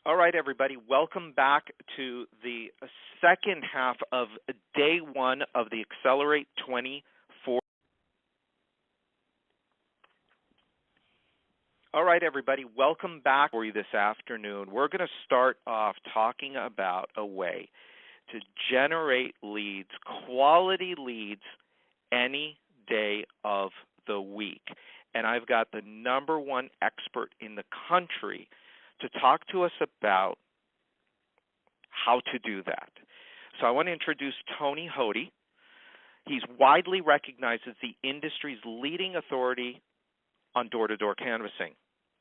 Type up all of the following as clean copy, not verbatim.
All right, everybody, welcome back to the second half of day one of the Accelerate 24. All right, everybody, welcome back for you this afternoon. We're going to start off talking about a way to generate leads, quality leads, any day of the week. And I've got the number one expert in the country to talk to us about how to do that. So I want to introduce Tony Hoty. He's widely recognized as the industry's leading authority on door-to-door canvassing.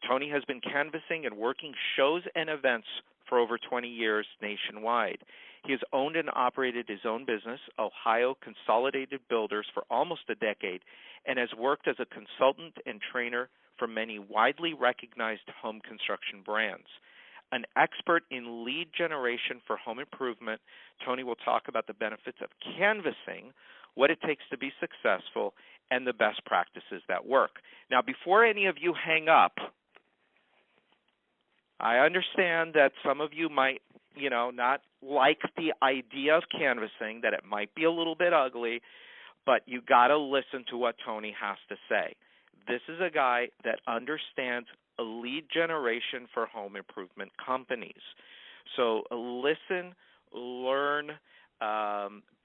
Tony has been canvassing and working shows and events for over 20 years nationwide. He has owned and operated his own business, Ohio Consolidated Builders, for almost a decade, and has worked as a consultant and trainer for many widely recognized home construction brands. An expert in lead generation for home improvement, Tony will talk about the benefits of canvassing, what it takes to be successful, and the best practices that work. Now, before any of you hang up, I understand that some of you might, not like the idea of canvassing, that it might be a little bit ugly, but you got to listen to what Tony has to say. This is a guy that understands lead generation for home improvement companies. So listen, learn,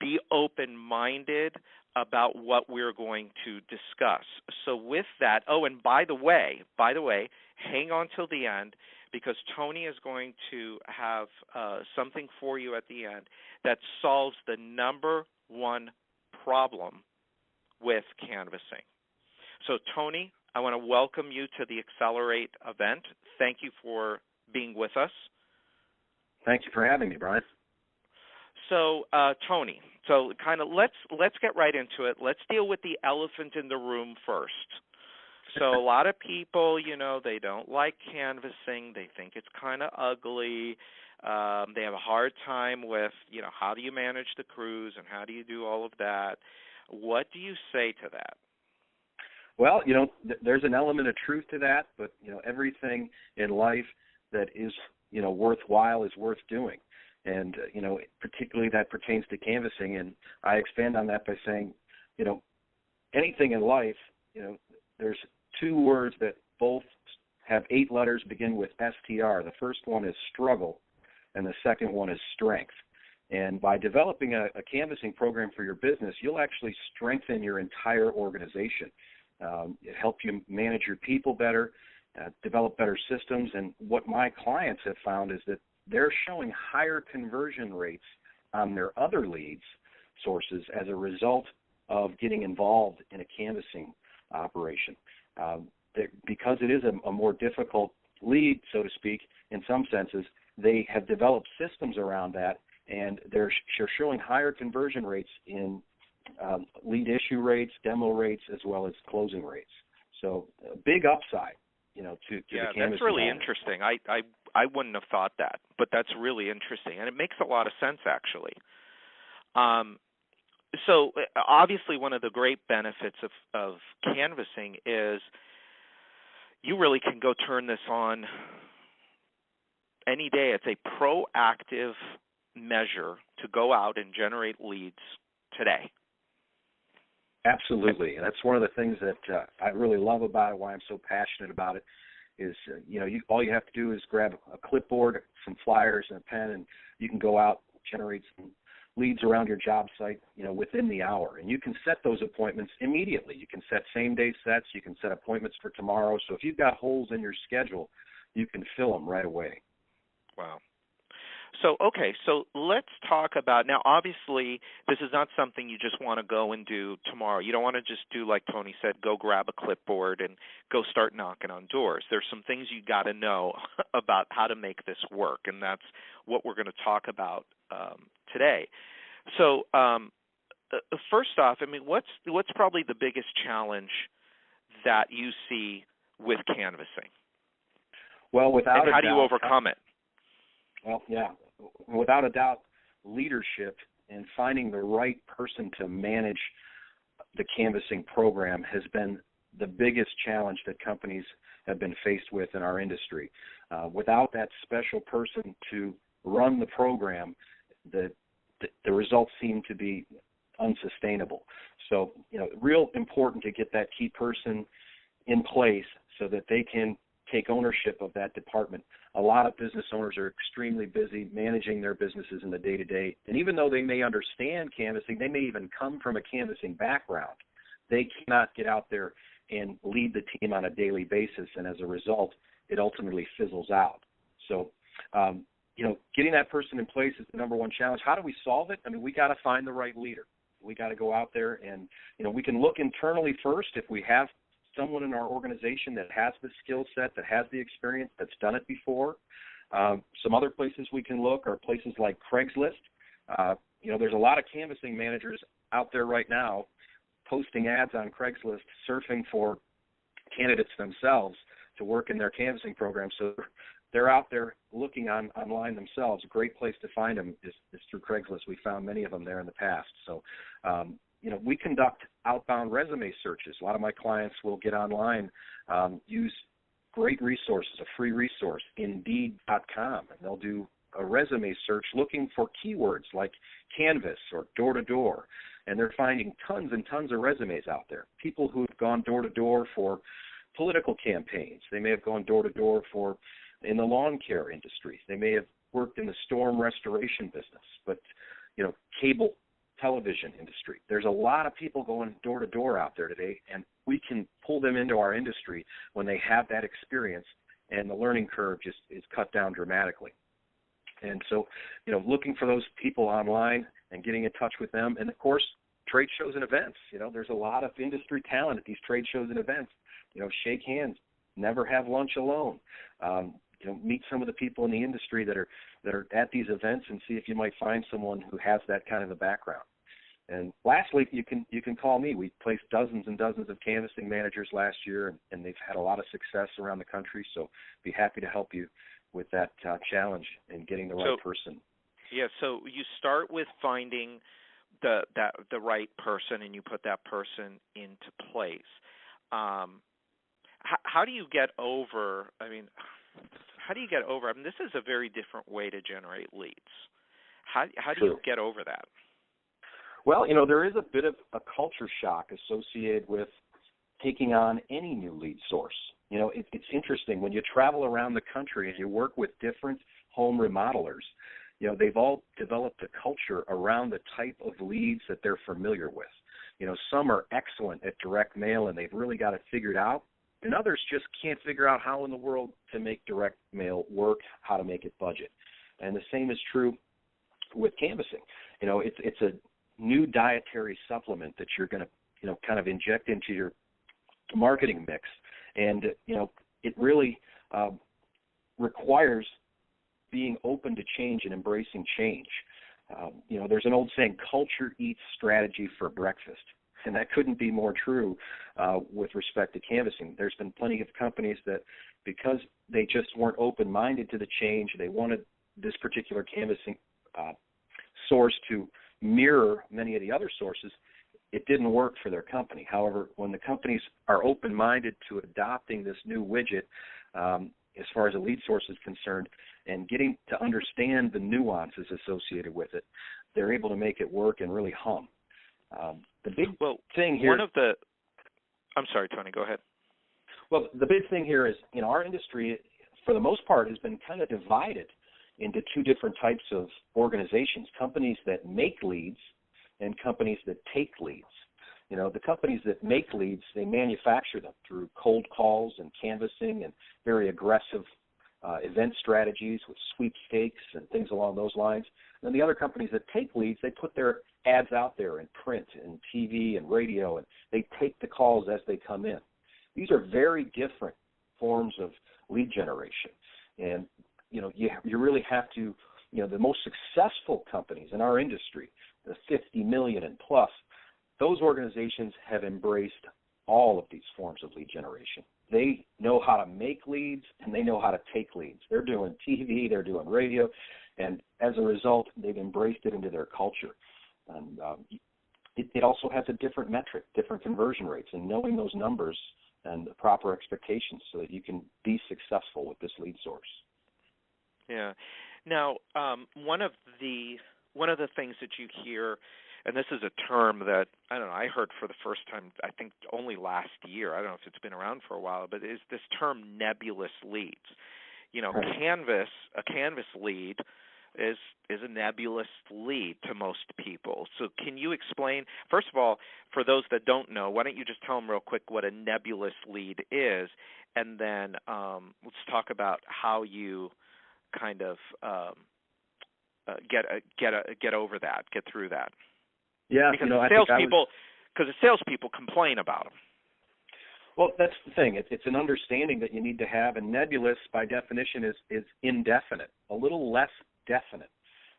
be open-minded about what we're going to discuss. So with that, and by the way, hang on till the end, because Tony is going to have something for you at the end that solves the number one problem with canvassing. So, Tony, I want to welcome you to the Accelerate event. Thank you for being with us. Thank you for having me, Brian. So, Tony, let's get right into it. Let's deal with the elephant in the room first. So a lot of people, they don't like canvassing. They think it's kind of ugly. They have a hard time with, how do you manage the crews and how do you do all of that? What do you say to that? Well, there's an element of truth to that, but, everything in life that is, worthwhile is worth doing. And, particularly that pertains to canvassing. And I expand on that by saying, anything in life, there's two words that both have 8 letters, begin with STR. The first one is struggle, and the second one is strength. And by developing a canvassing program for your business, you'll actually strengthen your entire organization. It helps you manage your people better, develop better systems. And what my clients have found is that they're showing higher conversion rates on their other leads sources as a result of getting involved in a canvassing operation. Because it is a more difficult lead, so to speak, in some senses, they have developed systems around that, and they're showing higher conversion rates in lead issue rates, demo rates, as well as closing rates. So a big upside, to the canvassing. Yeah, that's really interesting. I wouldn't have thought that, but that's really interesting, and it makes a lot of sense, actually. So obviously one of the great benefits of canvassing is you really can go turn this on any day. It's a proactive measure to go out and generate leads today. Absolutely. And that's one of the things that I really love about it, why I'm so passionate about it, is, all you have to do is grab a clipboard, some flyers, and a pen, and you can go out, generate some leads around your job site, within the hour. And you can set those appointments immediately. You can set same-day sets. You can set appointments for tomorrow. So if you've got holes in your schedule, you can fill them right away. Wow. So let's talk about, now obviously this is not something you just want to go and do tomorrow. You don't want to just do, like Tony said, go grab a clipboard and go start knocking on doors. There's some things you got to know about how to make this work, and that's what we're going to talk about today. So first off, what's probably the biggest challenge that you see with canvassing? Well, and how do you overcome it? Well, yeah, without a doubt, leadership and finding the right person to manage the canvassing program has been the biggest challenge that companies have been faced with in our industry. Without that special person to run the program, the results seem to be unsustainable. So, real important to get that key person in place so that they can take ownership of that department. A lot of business owners are extremely busy managing their businesses in the day-to-day, and even though they may understand canvassing, they may even come from a canvassing background, they cannot get out there and lead the team on a daily basis, and as a result, it ultimately fizzles out. So, getting that person in place is the number one challenge. How do we solve it? I mean, we got to find the right leader. We got to go out there and, we can look internally first if we have someone in our organization that has the skill set, that has the experience, that's done it before. Some other places we can look are places like Craigslist. There's a lot of canvassing managers out there right now posting ads on Craigslist, surfing for candidates themselves to work in their canvassing program. So they're out there looking online themselves. A great place to find them is through Craigslist. We found many of them there in the past. So, we conduct outbound resume searches. A lot of my clients will get online, use great resources, a free resource, Indeed.com, and they'll do a resume search looking for keywords like canvas or door-to-door, and they're finding tons and tons of resumes out there. People who have gone door-to-door for political campaigns. They may have gone door-to-door in the lawn care industry. They may have worked in the storm restoration business, but, cable television industry. There's a lot of people going door-to-door out there today, and we can pull them into our industry when they have that experience, and the learning curve just is cut down dramatically. And so, looking for those people online and getting in touch with them, and, of course, trade shows and events. There's a lot of industry talent at these trade shows and events. Shake hands, never have lunch alone. Meet some of the people in the industry that are at these events and see if you might find someone who has that kind of a background. And lastly, you can call me. We placed dozens and dozens of canvassing managers last year, and they've had a lot of success around the country. So, be happy to help you with that challenge in getting the right person. Yeah. So you start with finding the right person, and you put that person into place. How do you get over? This is a very different way to generate leads. How do you get over that? Well, there is a bit of a culture shock associated with taking on any new lead source. It's interesting when you travel around the country and you work with different home remodelers. They've all developed a culture around the type of leads that they're familiar with. Some are excellent at direct mail and they've really got it figured out. And others just can't figure out how in the world to make direct mail work, how to make it budget. And the same is true with canvassing. It's a new dietary supplement that you're going to, kind of inject into your marketing mix. And, it really requires being open to change and embracing change. There's an old saying, culture eats strategy for breakfast. And that couldn't be more true with respect to canvassing. There's been plenty of companies that, because they just weren't open-minded to the change, they wanted this particular canvassing source to mirror many of the other sources, it didn't work for their company. However, when the companies are open-minded to adopting this new widget, as far as a lead source is concerned, and getting to understand the nuances associated with it, they're able to make it work and really hum. The big thing here. I'm sorry, Tony. Go ahead. Well, the big thing here is, our industry, for the most part, has been kind of divided into two different types of organizations: companies that make leads and companies that take leads. The companies that make leads, they manufacture them through cold calls and canvassing and very aggressive event strategies with sweepstakes and things along those lines. And then the other companies that take leads, they put their ads out there in print and TV and radio, and they take the calls as they come in. These are very different forms of lead generation. And, you really have to, the most successful companies in our industry, the 50 million and plus, those organizations have embraced all of these forms of lead generation. They know how to make leads, and they know how to take leads. They're doing TV, they're doing radio, and as a result, they've embraced it into their culture. And it also has a different metric, different conversion rates, and knowing those numbers and the proper expectations so that you can be successful with this lead source. Yeah. Now, one of the things that you hear, and this is a term that I heard for the first time, I think only last year. I don't know if it's been around for a while, but is this term nebulous leads. Right. A canvas lead is a nebulous lead to most people. So can you explain, first of all, for those that don't know, why don't you just tell them real quick what a nebulous lead is, and then let's talk about how you kind of get over that, get through that. Yeah, because the salespeople complain about them. Well, that's the thing. It's an understanding that you need to have, and nebulous, by definition, is indefinite, a little less definite,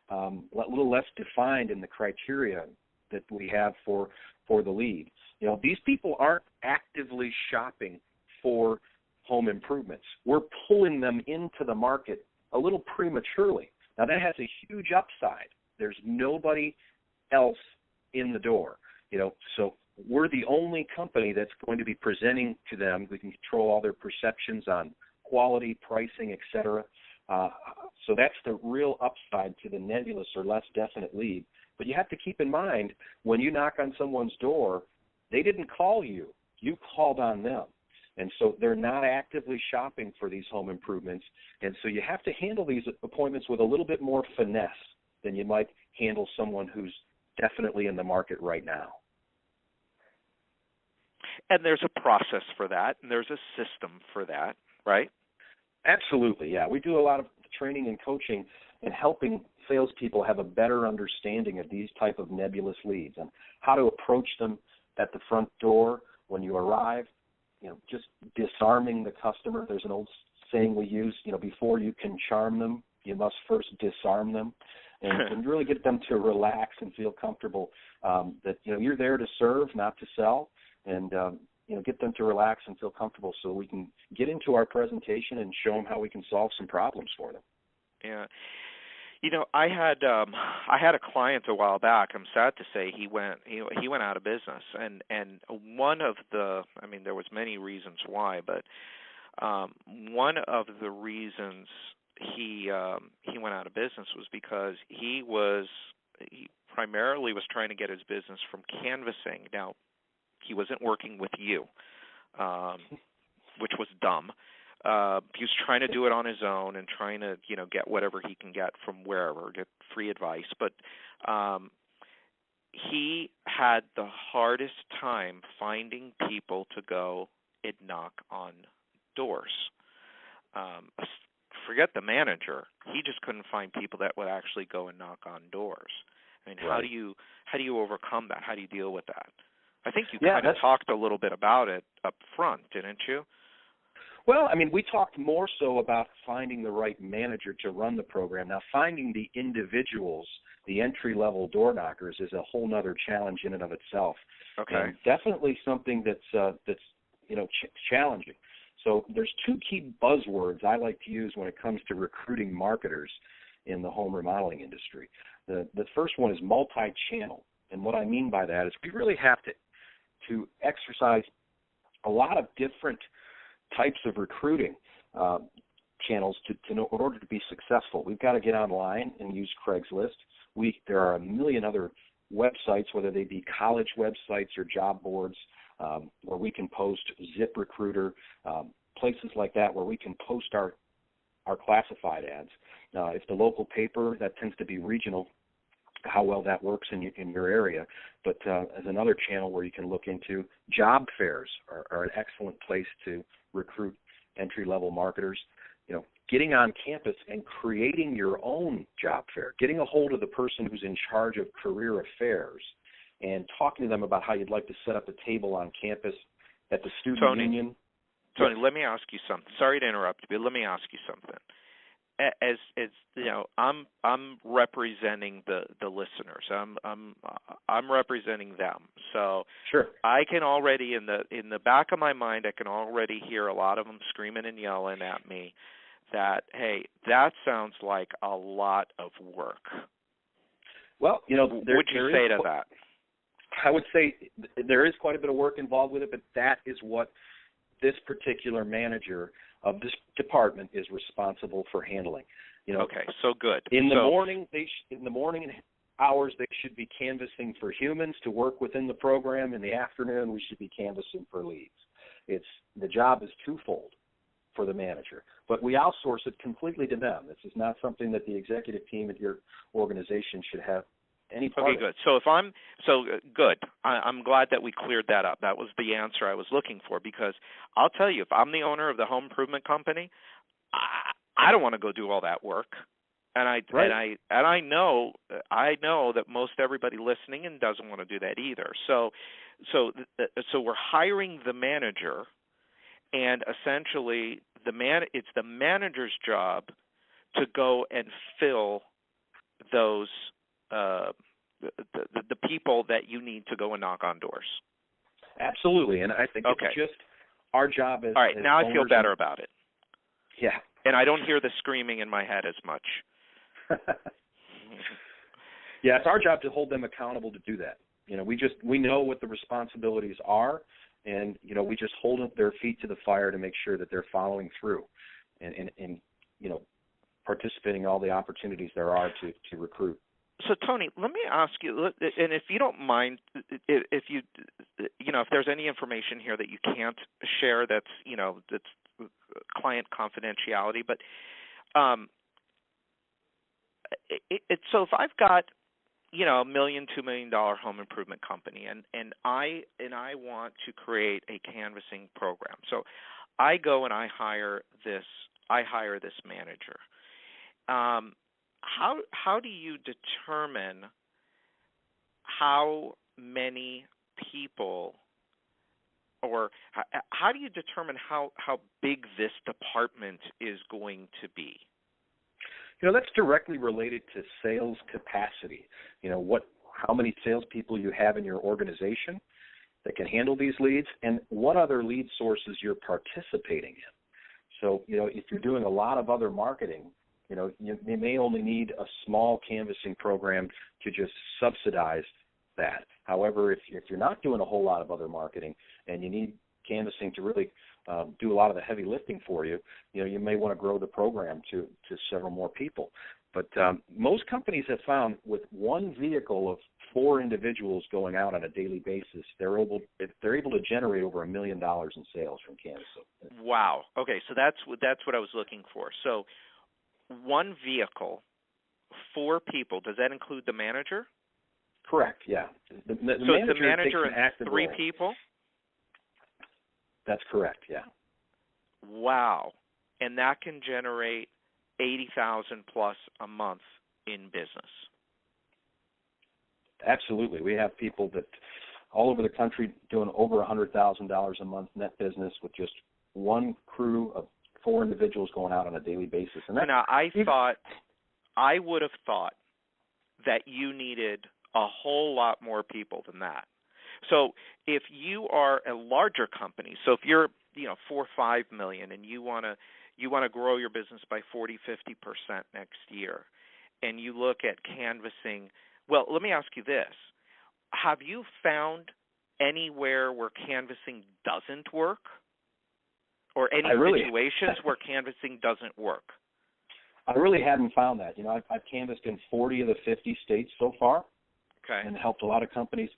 a little less defined in the criteria that we have for the lead. These people aren't actively shopping for home improvements. We're pulling them into the market a little prematurely. Now, that has a huge upside. There's nobody else in the door, so we're the only company that's going to be presenting to them. We can control all their perceptions on quality, pricing, et cetera. So that's the real upside to the nebulous or less definite lead. But you have to keep in mind, when you knock on someone's door, they didn't call you. You called on them. And so they're not actively shopping for these home improvements. And so you have to handle these appointments with a little bit more finesse than you might handle someone who's definitely in the market right now. And there's a process for that, and there's a system for that, right? Absolutely, yeah. We do a lot of training and coaching and helping salespeople have a better understanding of these type of nebulous leads and how to approach them at the front door when you arrive, just disarming the customer. There's an old saying we use, before you can charm them, you must first disarm them. And really get them to relax and feel comfortable that, you're there to serve, not to sell. And, get them to relax and feel comfortable so we can get into our presentation and show them how we can solve some problems for them. Yeah. I had a client a while back. I'm sad to say he went out of business, and one of there was many reasons why, but one of the reasons he went out of business was because he primarily was trying to get his business from canvassing. Now, he wasn't working with you, which was dumb. He was trying to do it on his own and trying to, get whatever he can get from wherever, get free advice. But he had the hardest time finding people to go and knock on doors. Forget the manager. He just couldn't find people that would actually go and knock on doors. I mean, right. how do you overcome that? How do you deal with that? I think you kind of talked a little bit about it up front, didn't you? Well, we talked more so about finding the right manager to run the program. Now, finding the individuals, the entry-level door knockers, is a whole other challenge in and of itself. Okay. And definitely something that's challenging. So there's two key buzzwords I like to use when it comes to recruiting marketers in the home remodeling industry. The first one is multi-channel. And what I mean by that is we really have to exercise a lot of different types of recruiting channels in order to be successful. We've got to get online and use Craigslist. There are a million other websites, whether they be college websites or job boards, where we can post ZipRecruiter, places like that where we can post our classified ads. If the local paper, that tends to be regional, how well that works in your area. But as another channel where you can look into, job fairs are an excellent place to recruit entry-level marketers. Getting on campus and creating your own job fair, getting a hold of the person who's in charge of career affairs and talking to them about how you'd like to set up a table on campus at the student union. Tony, let me ask you something. Sorry to interrupt you, but let me ask you something. As I'm representing the listeners. I'm representing them. So sure. I can already in the back of my mind, I can already hear a lot of them screaming and yelling at me that, hey, that sounds like a lot of work. Well, would you say to that? I would say there is quite a bit of work involved with it, but that is what this particular manager of this department is responsible for handling. Okay, so good. In the morning, hours they should be canvassing for humans to work within the program. In the afternoon, we should be canvassing for leads. The job is twofold for the manager, but we outsource it completely to them. This is not something that the executive team at your organization should have any part Okay, good. So good. I'm glad that we cleared that up. That was the answer I was looking for, because I'll tell you, if I'm the owner of the home improvement company, I don't want to go do all that work. And I know that most everybody listening in doesn't want to do that either. So we're hiring the manager, and essentially it's the manager's job to go and fill those the people that you need to go and knock on doors. Absolutely, and I think it's just our job as all right. As now I feel better about it. Yeah, and I don't hear the screaming in my head as much. Yeah, it's our job to hold them accountable to do that. We know what the responsibilities are, and we just hold their feet to the fire to make sure that they're following through, and participating in all the opportunities there are to recruit. So Tony, let me ask you, and if you don't mind, if there's any information here that you can't share, that's client confidentiality, but so if I've got $1 million, $2 million home improvement company, and I want to create a canvassing program, so I go and I hire this manager. How do you determine how many people, or how do you determine how big this department is going to be? That's directly related to sales capacity. How many salespeople you have in your organization that can handle these leads, and what other lead sources you're participating in. So, if you're doing a lot of other marketing, you may only need a small canvassing program to just subsidize that. However, if you're not doing a whole lot of other marketing and you need canvassing to really do a lot of the heavy lifting for you, you may want to grow the program to several more people. But most companies have found with one vehicle of 4 individuals going out on a daily basis, they're able to generate over $1 million in sales from canvassing. Wow. Okay, so that's what I was looking for. So one vehicle, 4 people. Does that include the manager? Correct. Yeah. So it's the manager and 3 people. That's correct. Yeah. Wow. And that can generate $80,000 plus a month in business. Absolutely. We have people that all over the country doing over $100,000 a month net business with just one crew of 4 individuals going out on a daily basis. And now, I would have thought that you needed a whole lot more people than that. So if you are a larger company, so if you're 4 or 5 million and you want to grow your business by 40, 50% next year, and you look at canvassing, well, let me ask you this. Have you found anywhere where canvassing doesn't work? Or any situations where canvassing doesn't work? I really haven't found that. I've canvassed in 40 of the 50 states so far, okay, and helped a lot of companies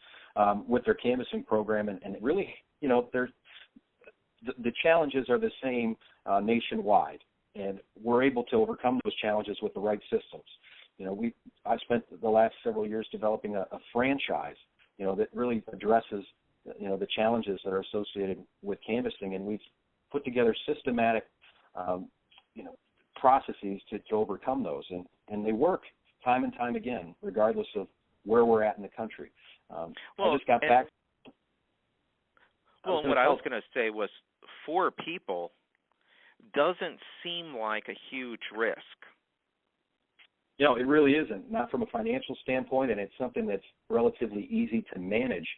with their canvassing program. And it really, the challenges are the same nationwide, and we're able to overcome those challenges with the right systems. I've spent the last several years developing a franchise, that really addresses, the challenges that are associated with canvassing, and we've put together systematic, processes to overcome those, and they work time and time again, regardless of where we're at in the country. I just got back. Well, what I was going to say was 4 people doesn't seem like a huge risk. It really isn't, not from a financial standpoint, and it's something that's relatively easy to manage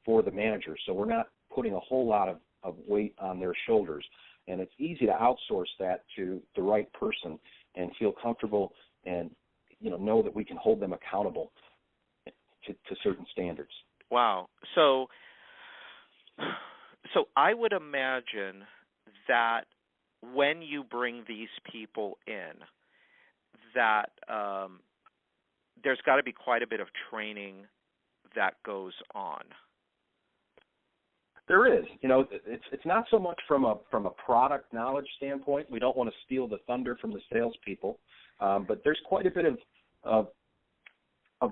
for the manager. So we're not putting a whole lot of weight on their shoulders, and it's easy to outsource that to the right person and feel comfortable and know that we can hold them accountable to certain standards. Wow. So So I would imagine that when you bring these people in, that there's got to be quite a bit of training that goes on. There is. It's not so much from a product knowledge standpoint. We don't want to steal the thunder from the salespeople, but there's quite a bit of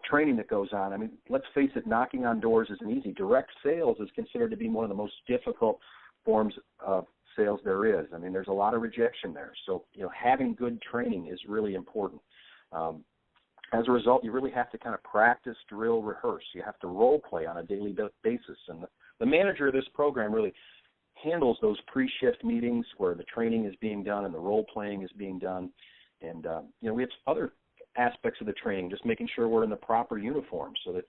training that goes on. I mean, let's face it, knocking on doors isn't easy. Direct sales is considered to be one of the most difficult forms of sales there is. I mean, there's a lot of rejection there. So, having good training is really important. As a result, you really have to kind of practice, drill, rehearse. You have to role play on a daily basis. And the manager of this program really handles those pre-shift meetings where the training is being done and the role playing is being done. And, we have other aspects of the training, just making sure we're in the proper uniform so that,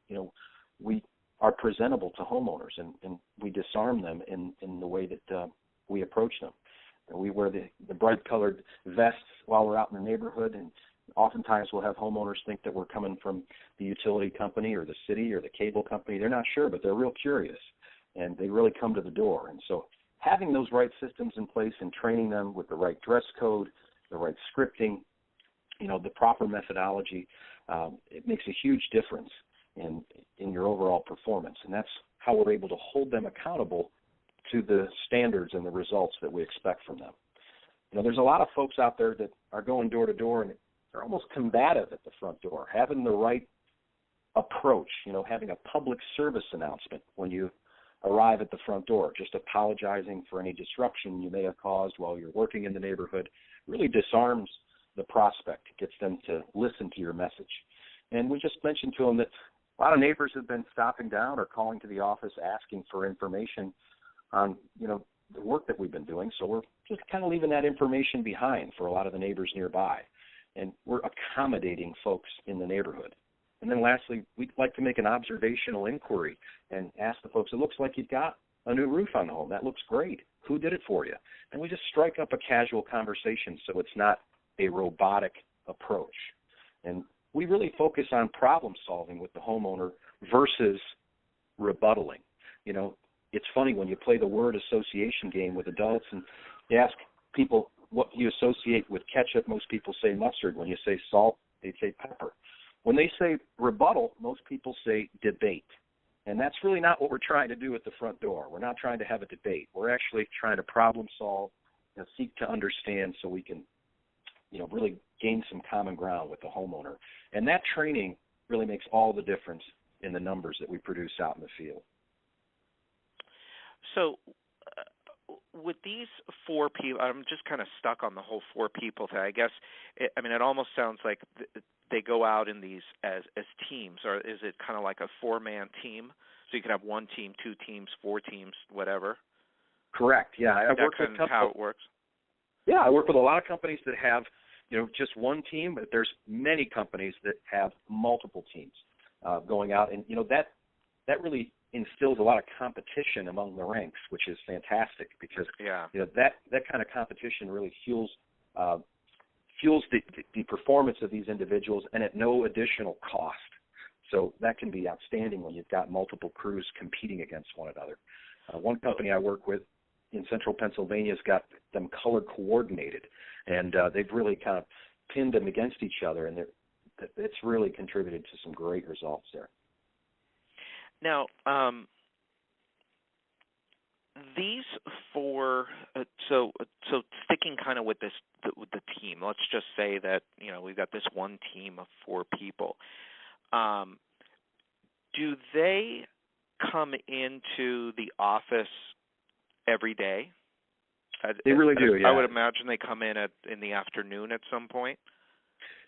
we are presentable to homeowners and we disarm them in the way that we approach them. And we wear the bright-colored vests while we're out in the neighborhood, and oftentimes we'll have homeowners think that we're coming from the utility company or the city or the cable company. They're not sure, but they're real curious, and they really come to the door. And so having those right systems in place and training them with the right dress code, the right scripting, the proper methodology, it makes a huge difference in your overall performance. And that's how we're able to hold them accountable to the standards and the results that we expect from them. There's a lot of folks out there that are going door to door and they're almost combative at the front door, having the right approach, having a public service announcement when you arrive at the front door, just apologizing for any disruption you may have caused while you're working in the neighborhood, really disarms the prospect, gets them to listen to your message. And we just mentioned to them that a lot of neighbors have been stopping down or calling to the office asking for information on, the work that we've been doing. So we're just kind of leaving that information behind for a lot of the neighbors nearby. And we're accommodating folks in the neighborhood. And then lastly, we'd like to make an observational inquiry and ask the folks, it looks like you've got a new roof on the home. That looks great. Who did it for you? And we just strike up a casual conversation so it's not a robotic approach. And we really focus on problem solving with the homeowner versus rebuttaling. It's funny when you play the word association game with adults and you ask people what you associate with ketchup, most people say mustard. When you say salt, they say pepper. When they say rebuttal, most people say debate. And that's really not what we're trying to do at the front door. We're not trying to have a debate. We're actually trying to problem solve and seek to understand so we can, really gain some common ground with the homeowner. And that training really makes all the difference in the numbers that we produce out in the field. So with these 4 people, I'm just kind of stuck on the whole 4 people thing. I guess, it almost sounds like they go out in these as teams, or is it kind of like a 4-man team? So you can have 1 team, 2 teams, 4 teams, whatever? Correct, yeah. I work with how it works? Yeah, I work with a lot of companies that have, just 1 team, but there's many companies that have multiple teams going out. And, that really instills a lot of competition among the ranks, which is fantastic because that kind of competition really fuels the performance of these individuals and at no additional cost. So that can be outstanding when you've got multiple crews competing against one another. One company I work with in central Pennsylvania has got them color coordinated, and they've really kind of pinned them against each other, and it's really contributed to some great results there. Now, these 4. So sticking kind of with the team. Let's just say that we've got this 1 team of 4 people. Do they come into the office every day? They really do. Yeah. I would imagine they come in the afternoon at some point.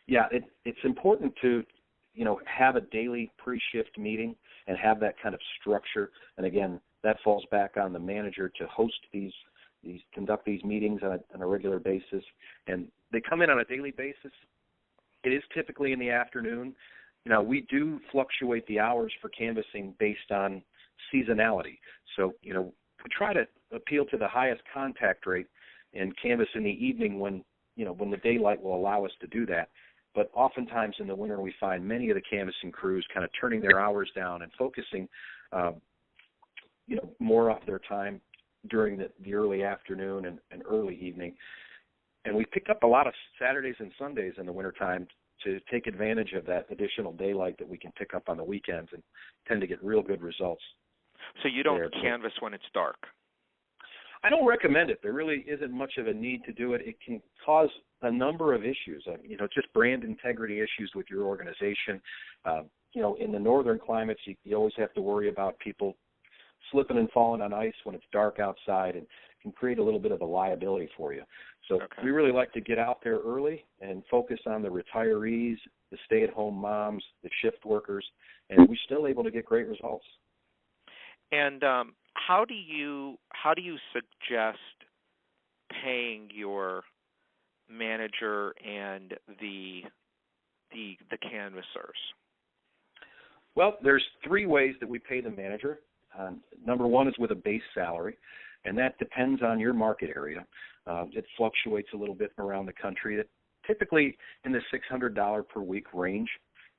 Yeah, it's important to have a daily pre-shift meeting and have that kind of structure. And again, that falls back on the manager to host conduct these meetings on a regular basis. And they come in on a daily basis. It is typically in the afternoon. We do fluctuate the hours for canvassing based on seasonality. So, we try to appeal to the highest contact rate and canvass in the evening when the daylight will allow us to do that. But oftentimes in the winter, we find many of the canvassing crews kind of turning their hours down and focusing, more of their time during the early afternoon and early evening. And we pick up a lot of Saturdays and Sundays in the wintertime to take advantage of that additional daylight that we can pick up on the weekends, and tend to get real good results. So you don't canvas when it's dark? I don't recommend it. There really isn't much of a need to do it. It can cause a number of issues, just brand integrity issues with your organization. In the northern climates, you always have to worry about people slipping and falling on ice when it's dark outside, and can create a little bit of a liability for you. So we really like to get out there early and focus on the retirees, the stay-at-home moms, the shift workers, and we're still able to get great results. And how do you suggest paying your manager and the canvassers? Well, there's 3 ways that we pay the manager. Number 1 is with a base salary, and that depends on your market area. It fluctuates a little bit around the country. It typically in the $600 per week range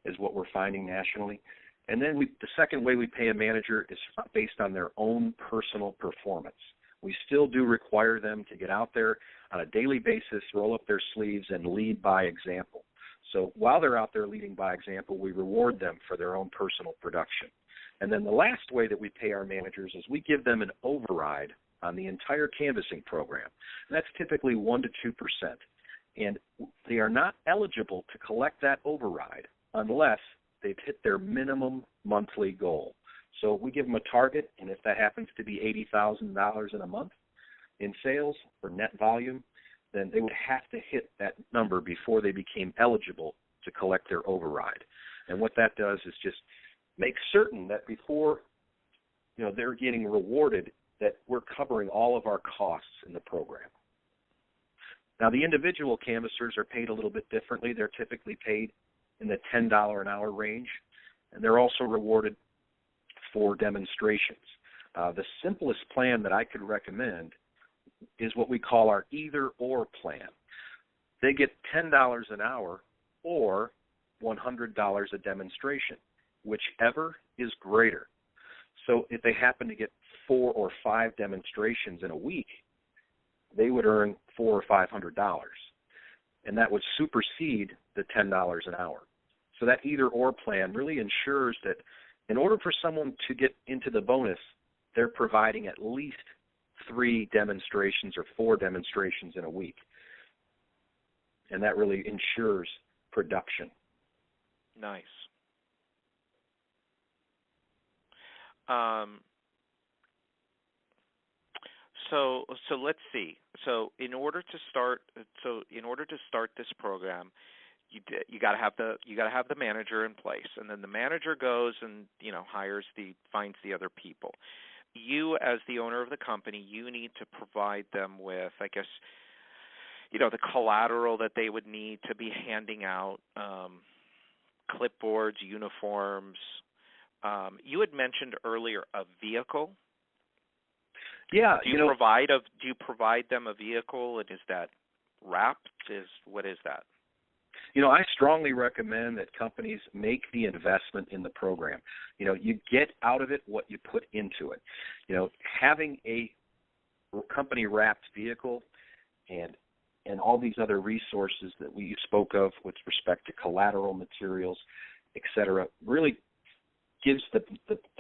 is what we're finding nationally. And then the second way we pay a manager is based on their own personal performance. We still do require them to get out there on a daily basis, roll up their sleeves, and lead by example. So while they're out there leading by example, we reward them for their own personal production. And then the last way that we pay our managers is we give them an override on the entire canvassing program. And that's typically 1% to 2%. And they are not eligible to collect that override unless they've hit their minimum monthly goal. So we give them a target, and if that happens to be $80,000 in a month in sales or net volume, then they would have to hit that number before they became eligible to collect their override. And what that does is just make certain that before they're getting rewarded, that we're covering all of our costs in the program. Now, the individual canvassers are paid a little bit differently. They're typically paid in the $10 an hour range, and they're also rewarded for demonstrations. The simplest plan that I could recommend is what we call our either-or plan. They get $10 an hour or $100 a demonstration, whichever is greater. So if they happen to get 4 or 5 demonstrations in a week, they would earn $400 or $500, and that would supersede the $10 an hour. So that either-or plan really ensures that in order for someone to get into the bonus, they're providing at least 3 demonstrations or 4 demonstrations in a week, and that really ensures production. Nice. So let's see. So in order to start this program, you got to have the manager in place, and then the manager goes and finds the other people. You, as the owner of the company, you need to provide them with, I guess, the collateral that they would need to be handing out, clipboards, uniforms. You had mentioned earlier a vehicle. Yeah. Do you provide them a vehicle, and is that wrapped? What is that? I strongly recommend that companies make the investment in the program. You get out of it what you put into it. Having a company-wrapped vehicle and all these other resources that we spoke of with respect to collateral materials, et cetera, really gives the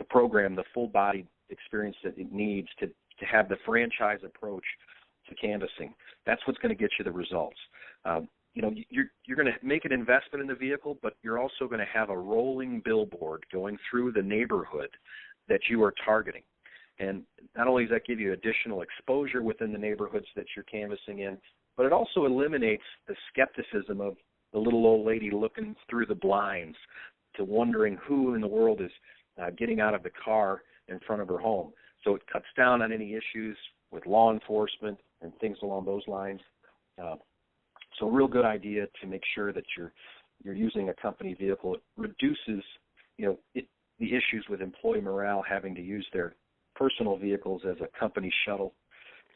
program the full-body experience that it needs to have the franchise approach to canvassing. That's what's going to get you the results. You're going to make an investment in the vehicle, but you're also going to have a rolling billboard going through the neighborhood that you are targeting. And not only does that give you additional exposure within the neighborhoods that you're canvassing in, but it also eliminates the skepticism of the little old lady looking through the blinds to wondering who in the world is getting out of the car in front of her home. So it cuts down on any issues with law enforcement and things along those lines. So a real good idea to make sure that you're using a company vehicle. It reduces, the issues with employee morale having to use their personal vehicles as a company shuttle.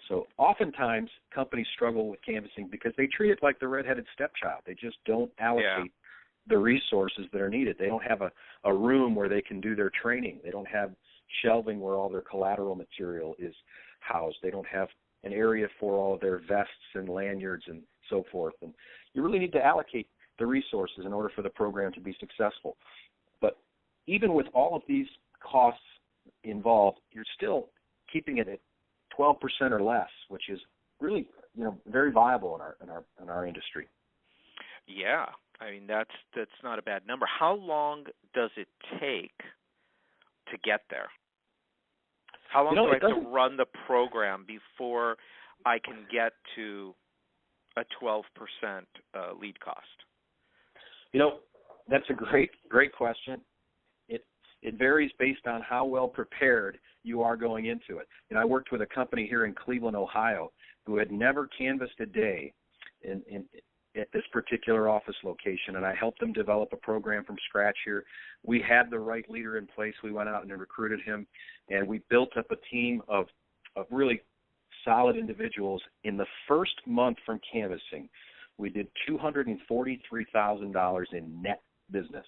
So oftentimes companies struggle with canvassing because they treat it like the redheaded stepchild. They just don't allocate the resources that are needed. They don't have a room where they can do their training. They don't have shelving where all their collateral material is housed. They don't have an area for all of their vests and lanyards and so forth. And you really need to allocate the resources in order for the program to be successful. But even with all of these costs involved, you're still keeping it at 12% or less, which is really, very viable in our industry. Yeah, I mean that's not a bad number. How long does it take to get there? How long do I have to run the program before I can get to a 12% lead cost? That's a great question. It varies based on how well prepared you are going into it. I worked with a company here in Cleveland, Ohio, who had never canvassed a day at this particular office location, and I helped them develop a program from scratch here. We had the right leader in place. We went out and recruited him, and we built up a team of really solid individuals. In the first month from canvassing, we did $243,000 in net business.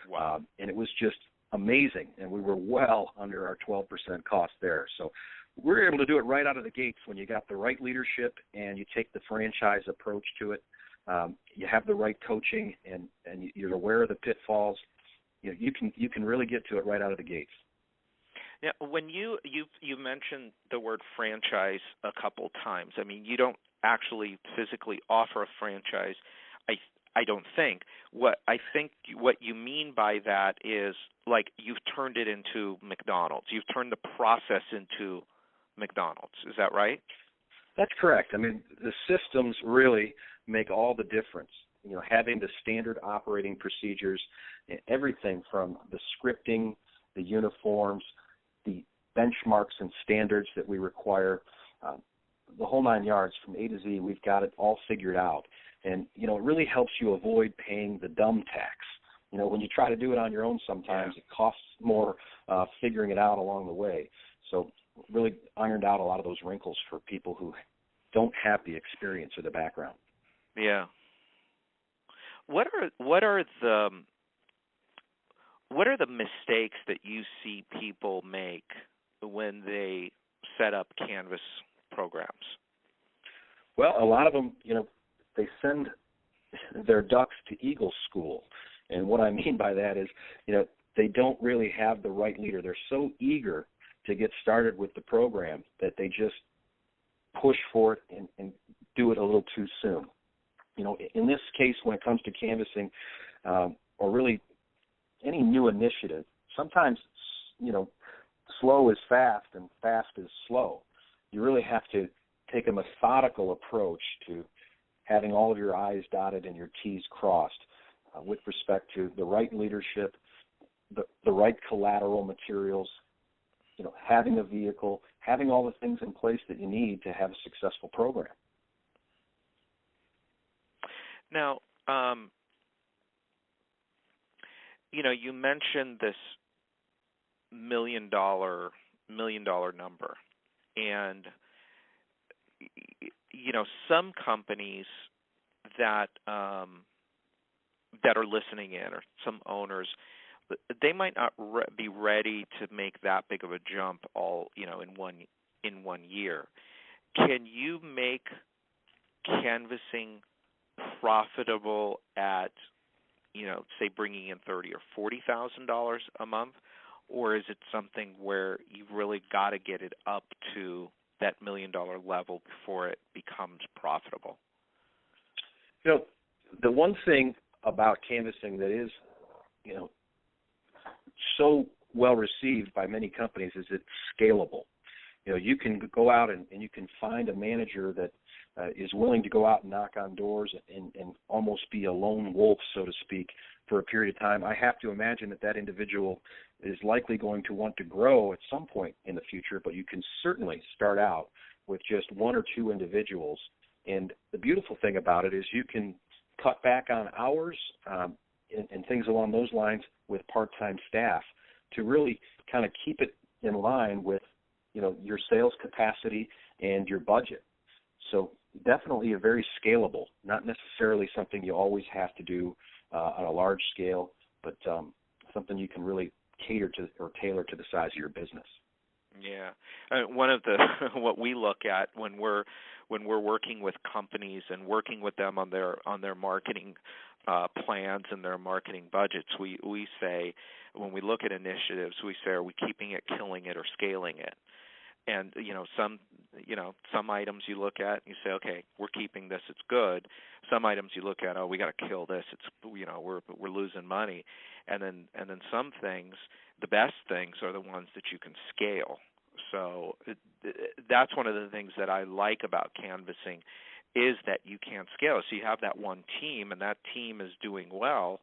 Wow. And it was just amazing, and we were well under our 12% cost there. So we're able to do it right out of the gates when you got the right leadership and you take the franchise approach to it. You have the right coaching and you're aware of the pitfalls. You can really get to it right out of the gates. Now, when you mentioned the word franchise a couple times, I mean, you don't actually physically offer a franchise. I don't think. What you mean by that is like you've turned it into McDonald's. You've turned the process into McDonald's. Is that right? That's correct. I mean, the systems really make all the difference. Having the standard operating procedures, everything from the scripting, the uniforms, the benchmarks and standards that we require, the whole 9 yards from A to Z, we've got it all figured out. And, it really helps you avoid paying the dumb tax. When you try to do it on your own sometimes, It costs more figuring it out along the way. So really ironed out a lot of those wrinkles for people who don't have the experience or the background. Yeah. What are the mistakes that you see people make when they set up Canvas programs? Well, a lot of them, they send their ducks to Eagle School. And what I mean by that is, they don't really have the right leader. They're so eager to get started with the program that they just push for it and do it a little too soon. In this case, when it comes to canvassing, or really any new initiative, sometimes, slow is fast and fast is slow. You really have to take a methodical approach to having all of your I's dotted and your T's crossed with respect to the right leadership, the right collateral materials, having a vehicle, having all the things in place that you need to have a successful program. Now, you mentioned this $1 million number, and some companies that are listening in, or some owners, they might not be ready to make that big of a jump all in one year. Can you make canvassing profitable at say bringing in $30,000 or $40,000 a month, or is it something where you've really got to get it up to that $1 million level before it becomes profitable? The one thing about canvassing that is, so well received by many companies is it's scalable. You can go out and you can find a manager that is willing to go out and knock on doors and almost be a lone wolf, so to speak, for a period of time. I have to imagine that individual is likely going to want to grow at some point in the future, but you can certainly start out with just one or two individuals. And the beautiful thing about it is you can cut back on hours and things along those lines with part-time staff to really kind of keep it in line with your sales capacity and your budget. So definitely a very scalable, not necessarily something you always have to do on a large scale, but something you can really cater to or tailor to the size of your business. Yeah. One of the what we look at when we're working with companies and working with them on their marketing plans and their marketing budgets, we say when we look at initiatives, we say, are we keeping it, killing it, or scaling it? And some items you look at and you say, okay, we're keeping this, it's good. Some items you look at, oh, we got to kill this, it's we're losing money. And then some things, the best things are the ones that you can scale. So that's one of the things that I like about canvassing is that you can scale. So you have that one team, and that team is doing well.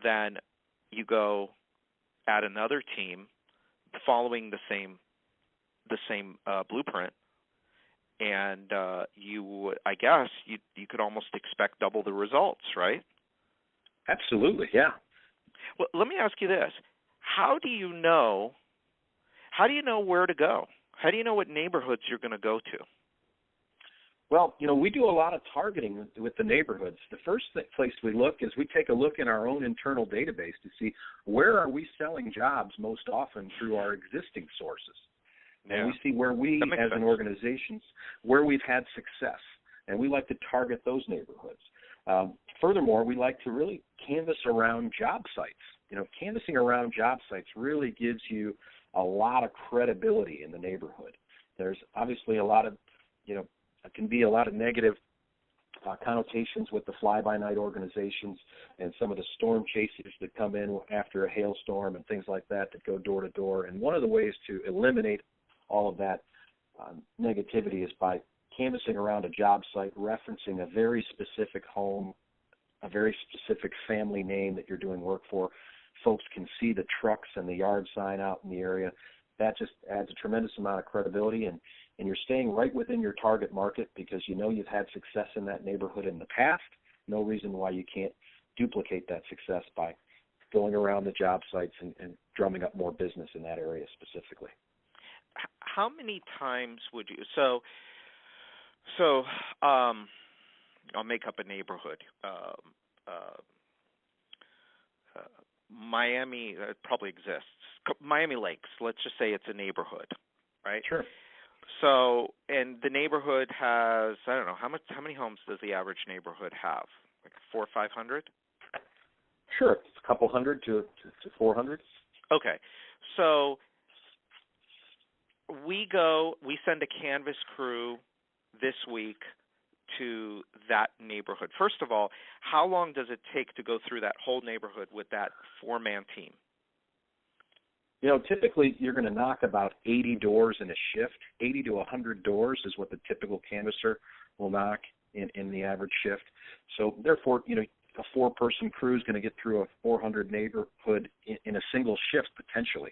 Then you go at another team following the same blueprint, and I guess you could almost expect double the results, right? Absolutely, yeah. Well, let me ask you this: How do you know where to go? How do you know what neighborhoods you're going to go to? Well, we do a lot of targeting with the neighborhoods. The first place we look is we take a look in our own internal database to see where are we selling jobs most often through our existing sources. Yeah. And we see where we, as an organization, where we've had success, and we like to target those neighborhoods. Furthermore, we like to really canvass around job sites. Canvassing around job sites really gives you a lot of credibility in the neighborhood. There's obviously a lot of, can be a lot of negative connotations with the fly-by-night organizations and some of the storm chasers that come in after a hailstorm and things like that go door to door. And one of the ways to eliminate all of that negativity is by canvassing around a job site, referencing a very specific home, a very specific family name that you're doing work for. Folks can see the trucks and the yard sign out in the area. That just adds a tremendous amount of credibility, and you're staying right within your target market because you've had success in that neighborhood in the past. No reason why you can't duplicate that success by going around the job sites and drumming up more business in that area specifically. How many times would you so I'll make up a neighborhood. Miami probably exists. Miami Lakes, let's just say it's a neighborhood, right? Sure. So, and the neighborhood has, I don't know, how many homes does the average neighborhood have? Like 400 or 500? Sure, it's a couple hundred to 400. Okay. So we send a canvas crew this week to that neighborhood. First of all, how long does it take to go through that whole neighborhood with that 4-man team? Typically you're going to knock about 80 doors in a shift. 80 to 100 doors is what the typical canvasser will knock in the average shift. So therefore, a 4-person crew is going to get through a 400 neighborhood in a single shift potentially.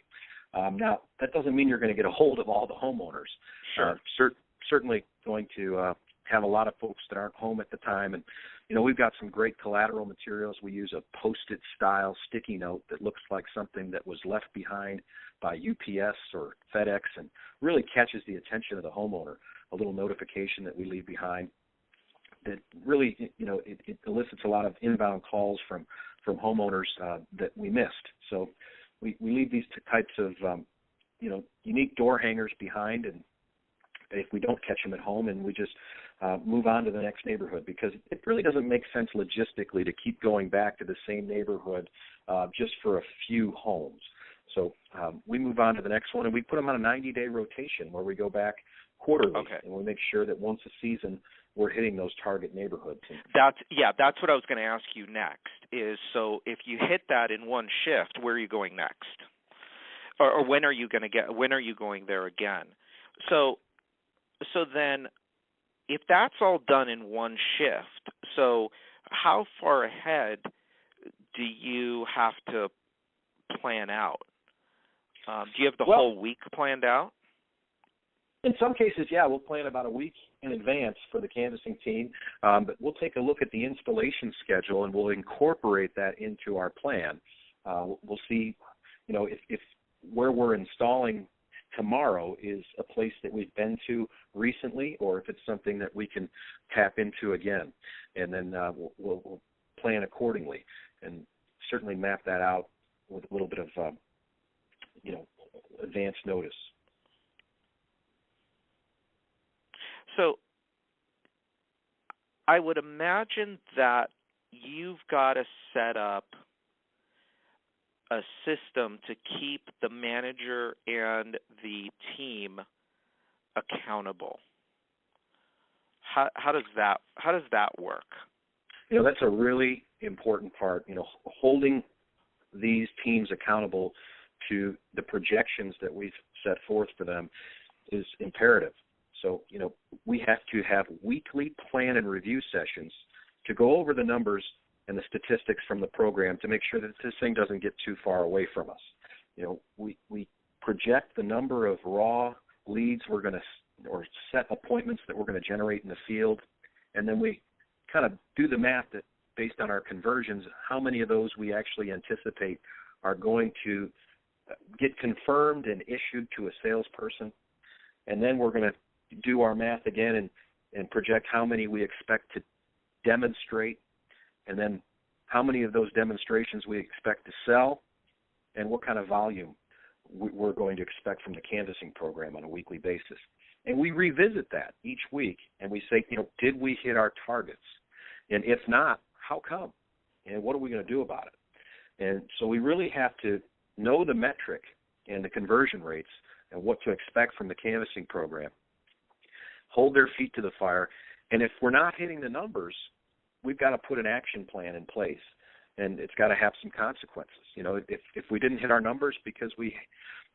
Now, that doesn't mean you're going to get a hold of all the homeowners. Sure. Certainly going to have a lot of folks that aren't home at the time. And, we've got some great collateral materials. We use a Post-it style sticky note that looks like something that was left behind by UPS or FedEx and really catches the attention of the homeowner. A little notification that we leave behind that really, it elicits a lot of inbound calls from homeowners that we missed. So we leave these types of, unique door hangers behind, and if we don't catch them at home, and we just move on to the next neighborhood, because it really doesn't make sense logistically to keep going back to the same neighborhood just for a few homes. So we move on to the next one, and we put them on a 90-day rotation where we go back quarterly, okay, and we make sure that once a season we're hitting those target neighborhoods. That's what I was going to ask you next is, so if you hit that in one shift, where are you going next? Or when are you going there again? So then if that's all done in one shift, so how far ahead do you have to plan out? Do you have the whole week planned out? In some cases, yeah, we'll plan about a week in advance for the canvassing team, but we'll take a look at the installation schedule and we'll incorporate that into our plan. We'll see, if where we're installing tomorrow is a place that we've been to recently, or if it's something that we can tap into again, and then we'll plan accordingly and certainly map that out with a little bit of advance notice. So I would imagine that you've got to set up a system to keep the manager and the team accountable. How does that work? That's a really important part. Holding these teams accountable to the projections that we've set forth for them is imperative. So, we have to have weekly plan and review sessions to go over the numbers and the statistics from the program to make sure that this thing doesn't get too far away from us. We project the number of raw leads we're going to, or set appointments that we're going to generate in the field, and then we kind of do the math that based on our conversions, how many of those we actually anticipate are going to get confirmed and issued to a salesperson. And then we're going to do our math again and project how many we expect to demonstrate, and then how many of those demonstrations we expect to sell, and what kind of volume we're going to expect from the canvassing program on a weekly basis. And we revisit that each week, and we say, did we hit our targets? And if not, how come? And what are we going to do about it? And so we really have to know the metric and the conversion rates and what to expect from the canvassing program, hold their feet to the fire, and if we're not hitting the numbers, we've got to put an action plan in place, and it's got to have some consequences. If we didn't hit our numbers because we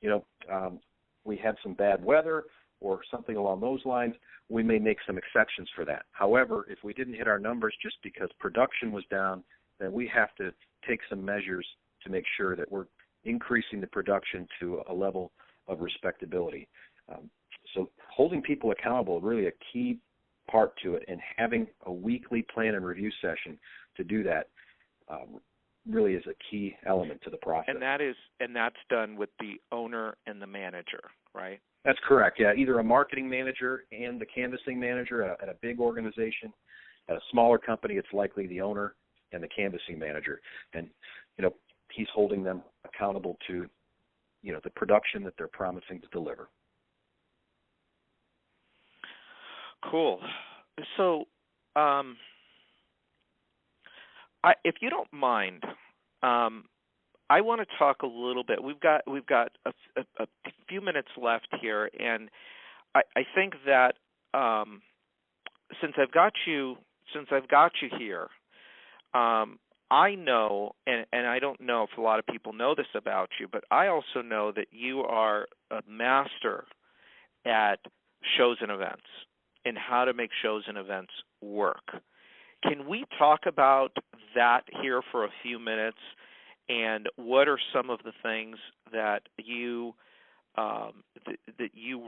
had some bad weather or something along those lines, we may make some exceptions for that. However, if we didn't hit our numbers just because production was down, then we have to take some measures to make sure that we're increasing the production to a level of respectability. So holding people accountable is really a key part to it, and having a weekly plan and review session to do that really is a key element to the process. And that's done with the owner and the manager, right? That's correct. Yeah, either a marketing manager and the canvassing manager at a big organization. At a smaller company, it's likely the owner and the canvassing manager, and he's holding them accountable to the production that they're promising to deliver. Cool. So, if you don't mind, I want to talk a little bit. We've got a few minutes left here, and I think that since I've got you here, I know, and I don't know if a lot of people know this about you, but I also know that you are a master at shows and events and how to make shows and events work. Can we talk about that here for a few minutes, and what are some of the things that you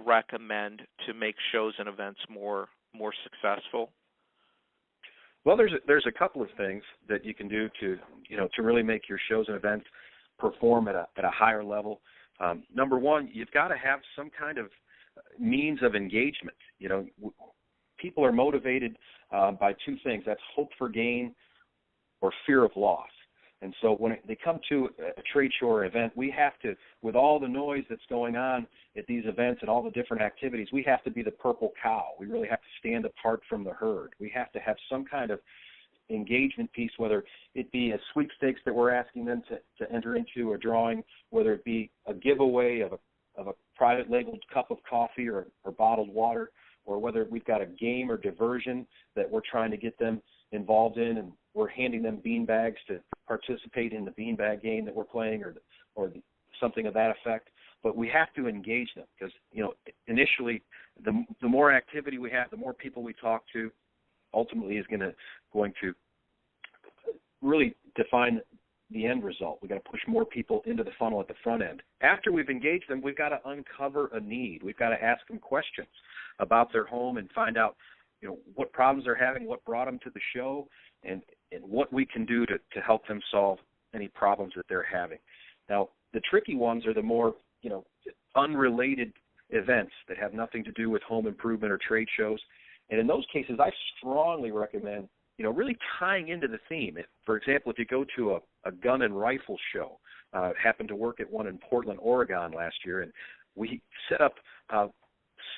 recommend to make shows and events more successful? Well, there's a couple of things that you can do to really make your shows and events perform at a higher level. Number one, you've got to have some kind of means of engagement. People are motivated by two things. That's hope for gain or fear of loss. And so when they come to a trade show or event, we have to, with all the noise that's going on at these events and all the different activities, we have to be the purple cow. We really have to stand apart from the herd. We have to have some kind of engagement piece, whether it be a sweepstakes that we're asking them to enter into, a drawing, whether it be a giveaway of a private labeled cup of coffee or bottled water, or whether we've got a game or diversion that we're trying to get them involved in, and we're handing them bean bags to participate in the beanbag game that we're playing, or something of that effect. But we have to engage them, because initially the more activity we have, the more people we talk to, ultimately is going to really define the end result. We've got to push more people into the funnel at the front end. After we've engaged them, we've got to uncover a need. We've got to ask them questions about their home and find out what problems they're having, what brought them to the show, and what we can do to help them solve any problems that they're having. Now, the tricky ones are the more unrelated events that have nothing to do with home improvement or trade shows. And in those cases, I strongly recommend really tying into the theme. For example, if you go to a gun and rifle show, happened to work at one in Portland, Oregon last year, and we set up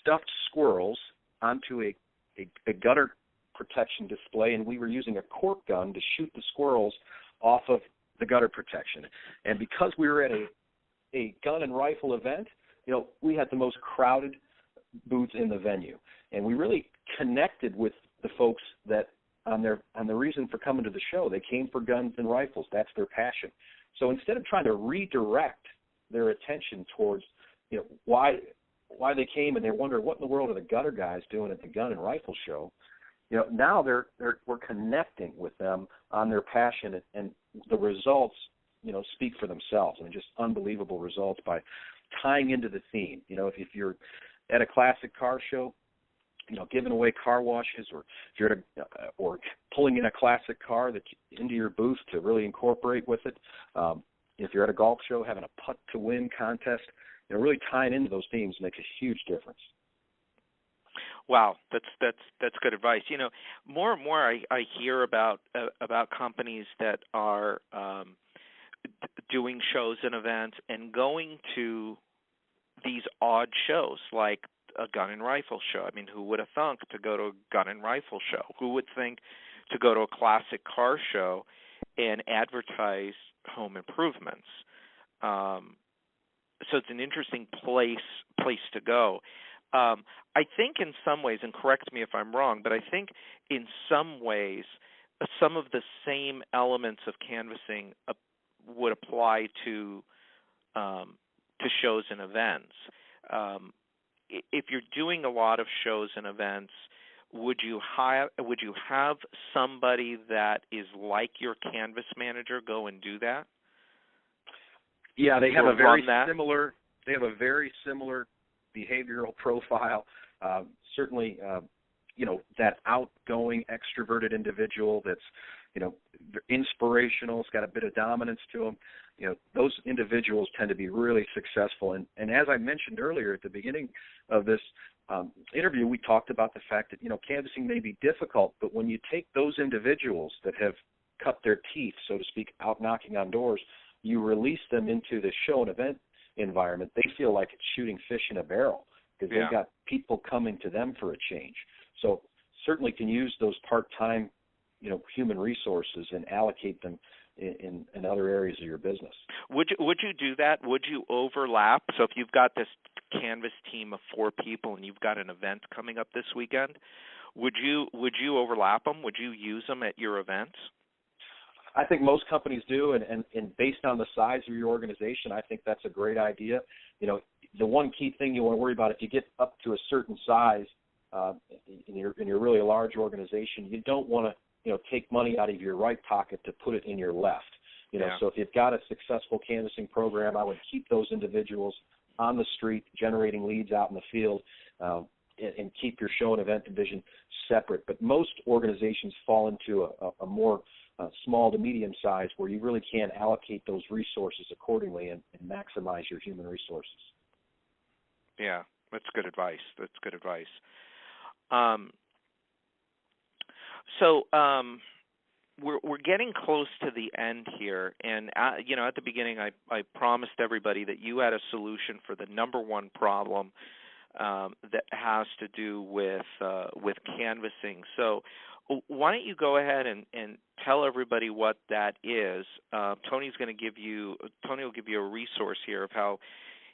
stuffed squirrels onto a gutter protection display, and we were using a cork gun to shoot the squirrels off of the gutter protection. And because we were at a gun and rifle event, we had the most crowded booths in the venue, and we really connected with the folks that on the reason for coming to the show. They came for guns and rifles. That's their passion. So instead of trying to redirect their attention towards why they came and they wonder what in the world are the gutter guys doing at the gun and rifle show, now we're connecting with them on their passion, and the results speak for themselves. I mean, just unbelievable results by tying into the theme. If you're at a classic car show, giving away car washes, or if you're or pulling in a classic car into your booth to really incorporate with it. If you're at a golf show, having a putt to win contest, really tying into those themes makes a huge difference. Wow, that's good advice. More and more I hear about companies that are doing shows and events and going to these odd shows like a gun and rifle show. I mean, who would have thunk to go to a gun and rifle show? Who would think to go to a classic car show and advertise home improvements? So it's an interesting place to go. I think in some ways, and correct me if I'm wrong, but I think in some ways some of the same elements of canvassing would apply to shows and events. If you're doing a lot of shows and events, would you have somebody that is like your canvas manager go and do that? Yeah, they have a very similar behavioral profile. Certainly, that outgoing, extroverted individual that's, inspirational, it's got a bit of dominance to them. Those individuals tend to be really successful. And as I mentioned earlier at the beginning of this interview, we talked about the fact that, canvassing may be difficult, but when you take those individuals that have cut their teeth, so to speak, out knocking on doors, you release them into the show and event environment, they feel like it's shooting fish in a barrel because they've got people coming to them for a change. So certainly can use those part-time, human resources and allocate them in other areas of your business. Would you do that? Would you overlap? So if you've got this canvas team of 4 people and you've got an event coming up this weekend, would you overlap them? Would you use them at your events? I think most companies do, and based on the size of your organization, I think that's a great idea. The one key thing you want to worry about, if you get up to a certain size, and you're really a large organization, you don't want to take money out of your right pocket to put it in your left. So if you've got a successful canvassing program, I would keep those individuals on the street generating leads out in the field, and keep your show and event division separate. But most organizations fall into a more small to medium size where you really can allocate those resources accordingly and maximize your human resources. Yeah, that's good advice. So we're getting close to the end here, and at the beginning I promised everybody that you had a solution for the number one problem that has to do with canvassing. So why don't you go ahead and tell everybody what that is? Tony will give you a resource here of how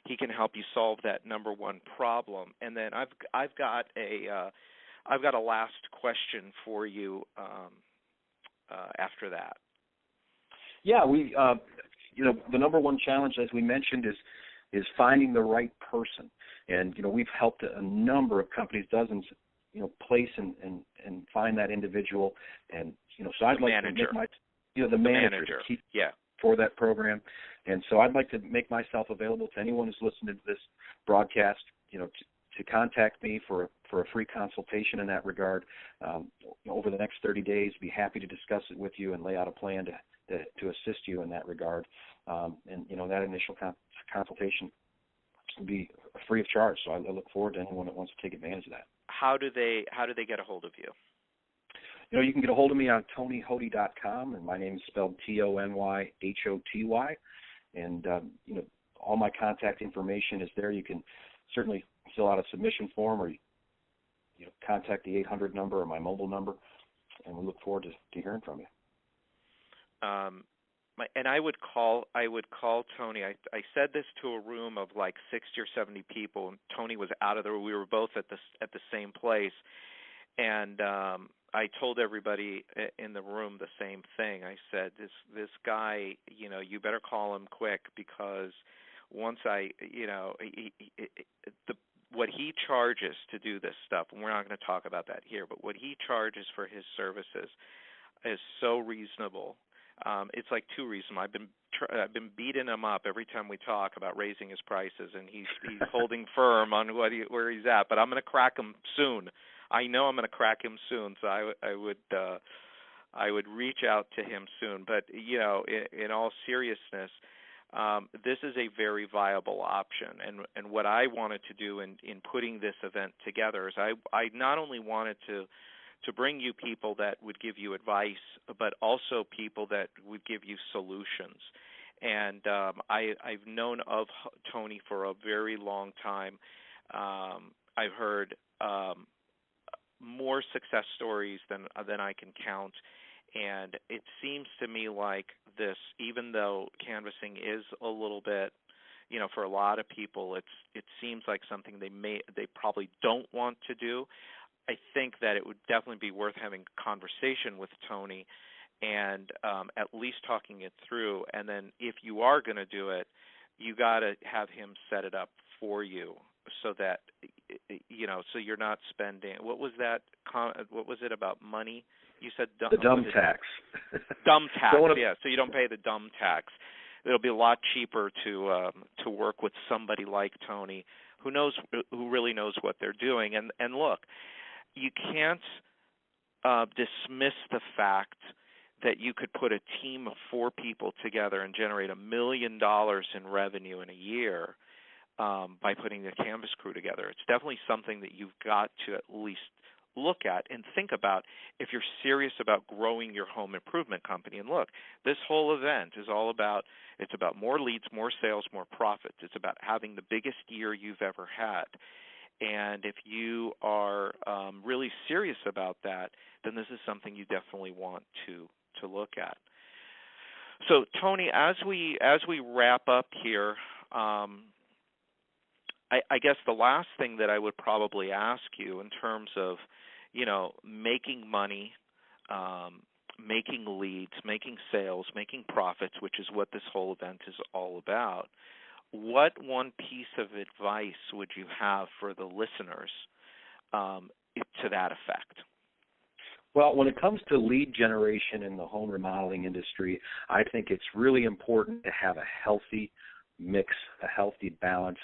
he can help you solve that number one problem, and then I've got a last question for you after that. Yeah, we the number one challenge, as we mentioned, is finding the right person, and we've helped a number of companies, dozens, place and find that individual, and so I'd like to make the manager for that program, and so I'd like to make myself available to anyone who's listening to this broadcast, to contact me for a free consultation in that regard. Over the next 30 days, be happy to discuss it with you and lay out a plan to assist you in that regard. And that initial consultation will be free of charge. So I look forward to anyone that wants to take advantage of that. How do they get a hold of you? You can get a hold of me on TonyHoty.com, and my name is spelled TonyHoty, and all my contact information is there. You can certainly fill out a submission form, or contact the 800 number or my mobile number, and we look forward to hearing from you. And I would call Tony. I said this to a room of like 60 or 70 people, and Tony was out of there. We were both at the same place, and I told everybody in the room the same thing. I said, this guy, you better call him quick, because once what he charges to do this stuff, and we're not going to talk about that here, but what he charges for his services is so reasonable. It's like too reasonable. I've been beating him up every time we talk about raising his prices, and he's holding firm on where he's at. But I'm going to crack him soon. I know I'm going to crack him soon, so I would reach out to him soon. But in all seriousness, this is a very viable option. And what I wanted to do in putting this event together is I not only wanted to bring you people that would give you advice, but also people that would give you solutions. And I've known of Tony for a very long time. I've heard more success stories than I can count. And it seems to me like this, even though canvassing is a little bit, for a lot of people, it seems like something they probably don't want to do. I think that it would definitely be worth having a conversation with Tony and at least talking it through. And then if you are going to do it, you got to have him set it up for you so that, so you're not spending. What was that? What was it about money? You said the dumb tax. Dumb tax, yeah. So you don't pay the dumb tax. It'll be a lot cheaper to work with somebody like Tony, who really knows what they're doing. And look, you can't dismiss the fact that you could put a team of 4 people together and generate $1 million in revenue in a year by putting the canvas crew together. It's definitely something that you've got to at least look at and think about if you're serious about growing your home improvement company. And look, this whole event is all about, it's about more leads, more sales, more profits. It's about having the biggest year you've ever had. And if you are really serious about that, then this is something you definitely want to look at. So, Tony, as we wrap up here, I guess the last thing that I would probably ask you in terms of, making money, making leads, making sales, making profits, which is what this whole event is all about, what one piece of advice would you have for the listeners to that effect? Well, when it comes to lead generation in the home remodeling industry, I think it's really important to have a healthy mix, a healthy balance.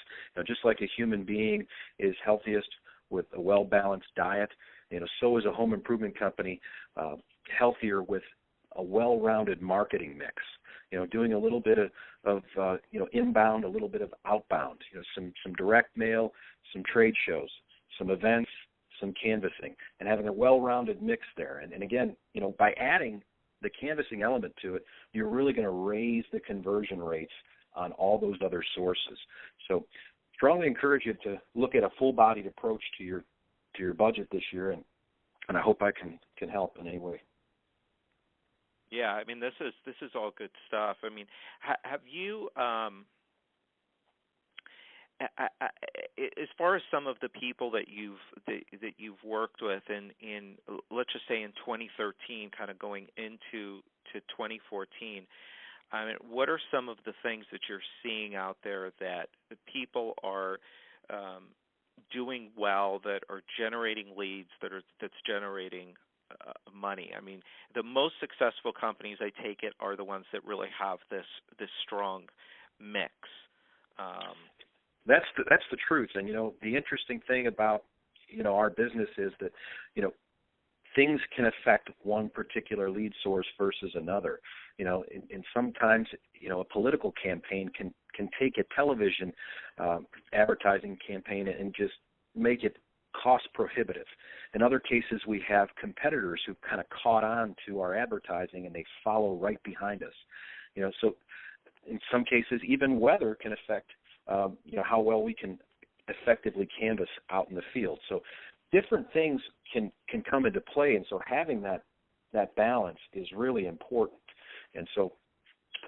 Just like a human being is healthiest with a well-balanced diet, so is a home improvement company healthier with a well-rounded marketing mix. Doing a little bit of inbound, a little bit of outbound, some direct mail, some trade shows, some events, some canvassing, and having a well-rounded mix there. And again, by adding the canvassing element to it, you're really going to raise the conversion rates on all those other sources. So strongly encourage you to look at a full-bodied approach to your budget this year, and I hope I can help in any way. Yeah, I mean, this is all good stuff. I mean, have you, as far as some of the people that you've worked with in let's just say in 2013, kind of going into 2014, I mean, what are some of the things that you're seeing out there that the people are doing well, that are generating leads, that's generating money? I mean, the most successful companies, I take it, are the ones that really have this strong mix. That's the truth. And the interesting thing about our business is that things can affect one particular lead source versus another. And sometimes a political campaign can take a television advertising campaign and just make it cost prohibitive. In other cases, we have competitors who kind of caught on to our advertising and they follow right behind us. So in some cases, even weather can affect how well we can effectively canvass out in the field. So different things can come into play, and so having that balance is really important. And so,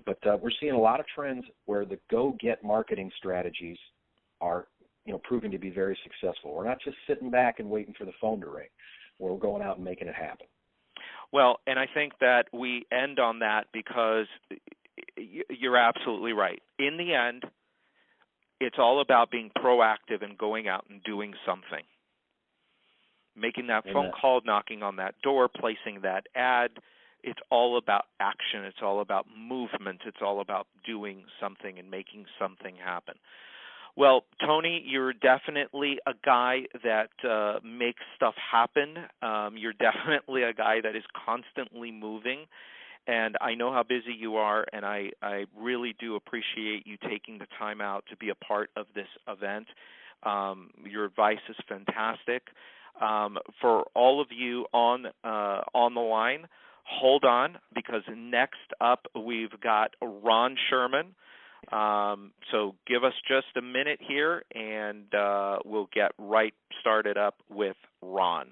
but we're seeing a lot of trends where the go-get marketing strategies are, proving to be very successful. We're not just sitting back and waiting for the phone to ring. We're going out and making it happen. Well, and I think that we end on that because you're absolutely right. In the end, it's all about being proactive and going out and doing something. Making that phone call, knocking on that door, placing that ad. It's all about action. It's all about movement. It's all about doing something and making something happen. Well, Tony, you're definitely a guy that makes stuff happen. You're definitely a guy that is constantly moving. And I know how busy you are, and I really do appreciate you taking the time out to be a part of this event. Your advice is fantastic. For all of you on the line, hold on, because next up we've got Ron Sherman. So give us just a minute here, and we'll get right started up with Ron.